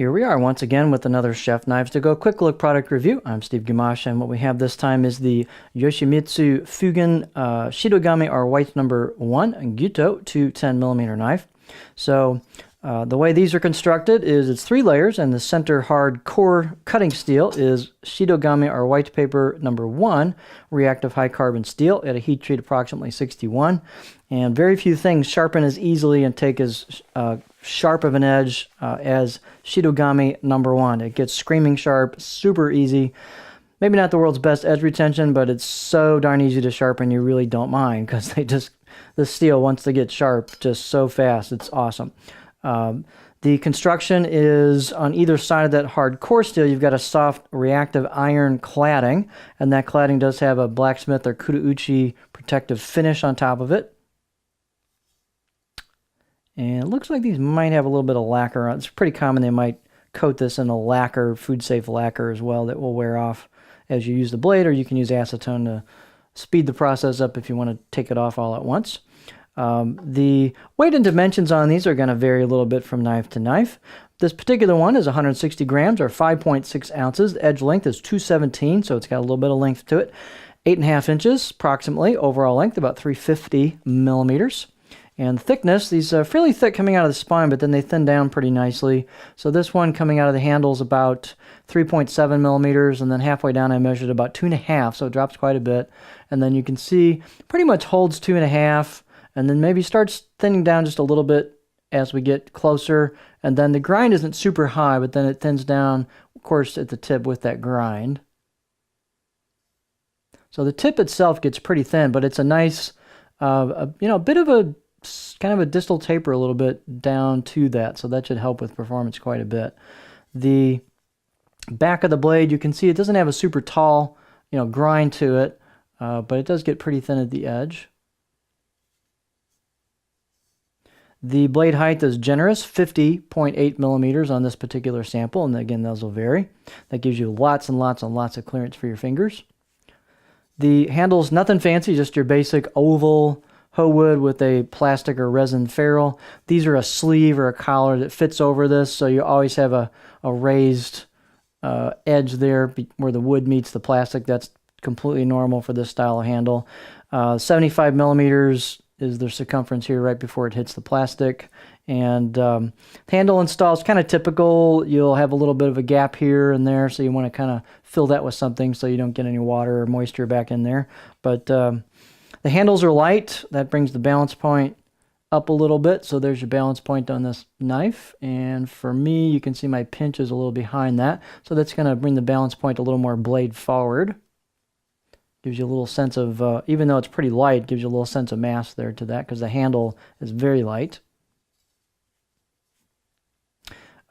Here we are once again with another Chef Knives to Go quick look product review. I'm Steve Gamache, and what we have this time is the Yoshimitsu Fugen Shidogami R White number 1 Gyuto 210mm knife. So the way these are constructed is it's 3 layers, and the center hard core cutting steel is Shidogami R White paper number 1 reactive high carbon steel at a heat treat approximately 61. And very few things sharpen as easily and take as sharp of an edge as Shidogami number 1. It gets screaming sharp, super easy. Maybe not the world's best edge retention, but it's so darn easy to sharpen you really don't mind, because the steel, once they get sharp, just so fast. It's awesome. The construction is on either side of that hard core steel. You've got a soft reactive iron cladding, and that cladding does have a blacksmith or kudauchi protective finish on top of it. And it looks like these might have a little bit of lacquer on it. It's pretty common they might coat this in a lacquer, food-safe lacquer as well, that will wear off as you use the blade, or you can use acetone to speed the process up if you want to take it off all at once. The weight and dimensions on these are going to vary a little bit from knife to knife. This particular one is 160 grams or 5.6 ounces. The edge length is 217, so it's got a little bit of length to it. 8.5 inches approximately. Overall length about 350 millimeters. And thickness, these are fairly thick coming out of the spine, but then they thin down pretty nicely. So this one coming out of the handle is about 3.7 millimeters, and then halfway down I measured about 2.5, so it drops quite a bit. And then you can see pretty much holds 2.5, and then maybe starts thinning down just a little bit as we get closer. And then the grind isn't super high, but then it thins down, of course, at the tip with that grind. So the tip itself gets pretty thin, but it's a nice, a bit of a kind of a distal taper a little bit down to that, so that should help with performance quite a bit. The back of the blade, you can see it doesn't have a super tall, grind to it, but it does get pretty thin at the edge. The blade height is generous, 50.8 millimeters on this particular sample, and again, those will vary. That gives you lots and lots and lots of clearance for your fingers. The handle's nothing fancy, just your basic oval hoe wood with a plastic or resin ferrule. These are a sleeve or a collar that fits over this, so you always have a raised edge there where the wood meets the plastic. That's completely normal for this style of handle. 75 millimeters is the circumference here right before it hits the plastic. And handle install is kind of typical. You'll have a little bit of a gap here and there, so you want to kind of fill that with something so you don't get any water or moisture back in there. But the handles are light. That brings the balance point up a little bit. So there's your balance point on this knife. And for me, you can see my pinch is a little behind that. So that's going to bring the balance point a little more blade forward. Gives you a little sense of, even though it's pretty light, gives you a little sense of mass there to that, because the handle is very light.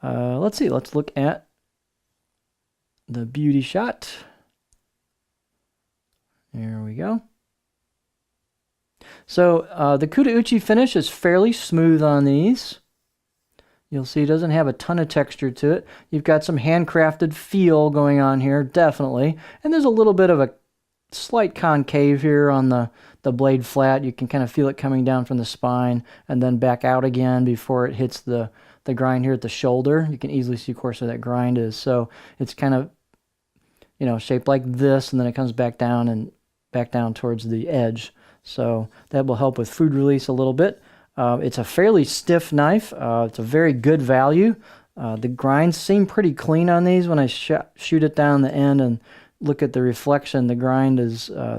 Let's see. Let's look at the beauty shot. There we go. So the kudauchi finish is fairly smooth on these. You'll see it doesn't have a ton of texture to it. You've got some handcrafted feel going on here, definitely. And there's a little bit of a slight concave here on the blade flat. You can kind of feel it coming down from the spine and then back out again before it hits the grind here at the shoulder. You can easily see, of course, where that grind is. So it's kind of, shaped like this, and then it comes back down and back down towards the edge. So that will help with food release a little bit. It's a fairly stiff knife. It's a very good value. The grinds seem pretty clean on these. When I shoot it down the end and look at the reflection, the grind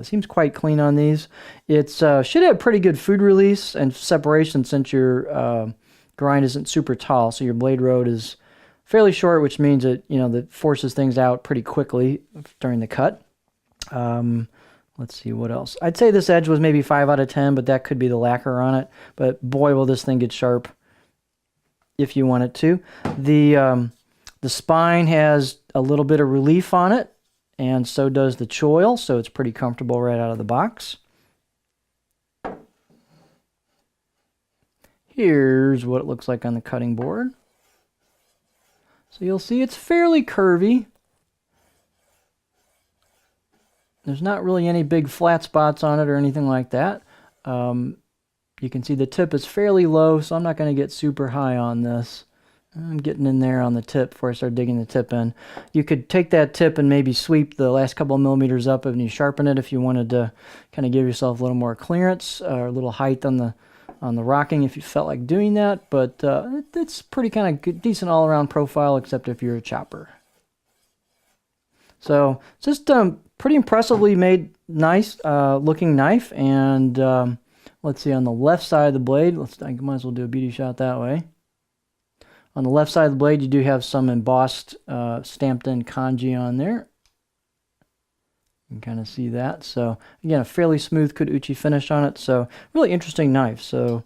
seems quite clean on these. It should have pretty good food release and separation, since your grind isn't super tall. So your blade road is fairly short, which means that that forces things out pretty quickly during the cut. Let's see what else. I'd say this edge was maybe 5 out of 10, but that could be the lacquer on it. But boy, will this thing get sharp if you want it to. The spine has a little bit of relief on it, and so does the choil, so it's pretty comfortable right out of the box. Here's what it looks like on the cutting board. So you'll see it's fairly curvy. There's not really any big flat spots on it or anything like that. You can see the tip is fairly low, so I'm not going to get super high on this. I'm getting in there on the tip before I start digging the tip in. You could take that tip and maybe sweep the last couple of millimeters up and you sharpen it if you wanted to kind of give yourself a little more clearance or a little height on the rocking if you felt like doing that. But it's pretty kind of good, decent all-around profile, except if you're a chopper. So just pretty impressively made, nice looking knife. And let's see, on the left side of the blade, I might as well do a beauty shot that way. On the left side of the blade, you do have some embossed, stamped in kanji on there. You can kind of see that. So again, a fairly smooth kudo-uchi finish on it. So really interesting knife. So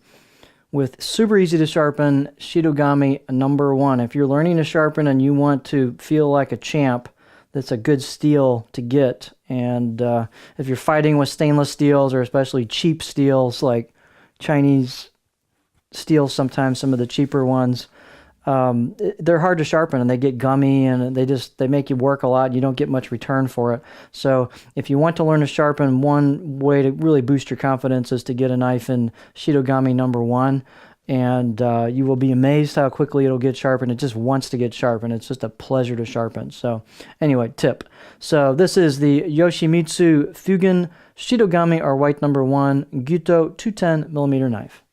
with super easy to sharpen, Shidogami #1. If you're learning to sharpen and you want to feel like a champ, that's a good steel to get. And if you're fighting with stainless steels, or especially cheap steels like Chinese steels, sometimes some of the cheaper ones, they're hard to sharpen and they get gummy and they make you work a lot and you don't get much return for it. So if you want to learn to sharpen, one way to really boost your confidence is to get a knife in Shidogami #1, and you will be amazed how quickly it'll get sharpened. It just wants to get sharpened. It's just a pleasure to sharpen. So anyway, tip. So this is the Yoshimitsu Fugen Shidogami or white #1 Gyuto 210mm knife.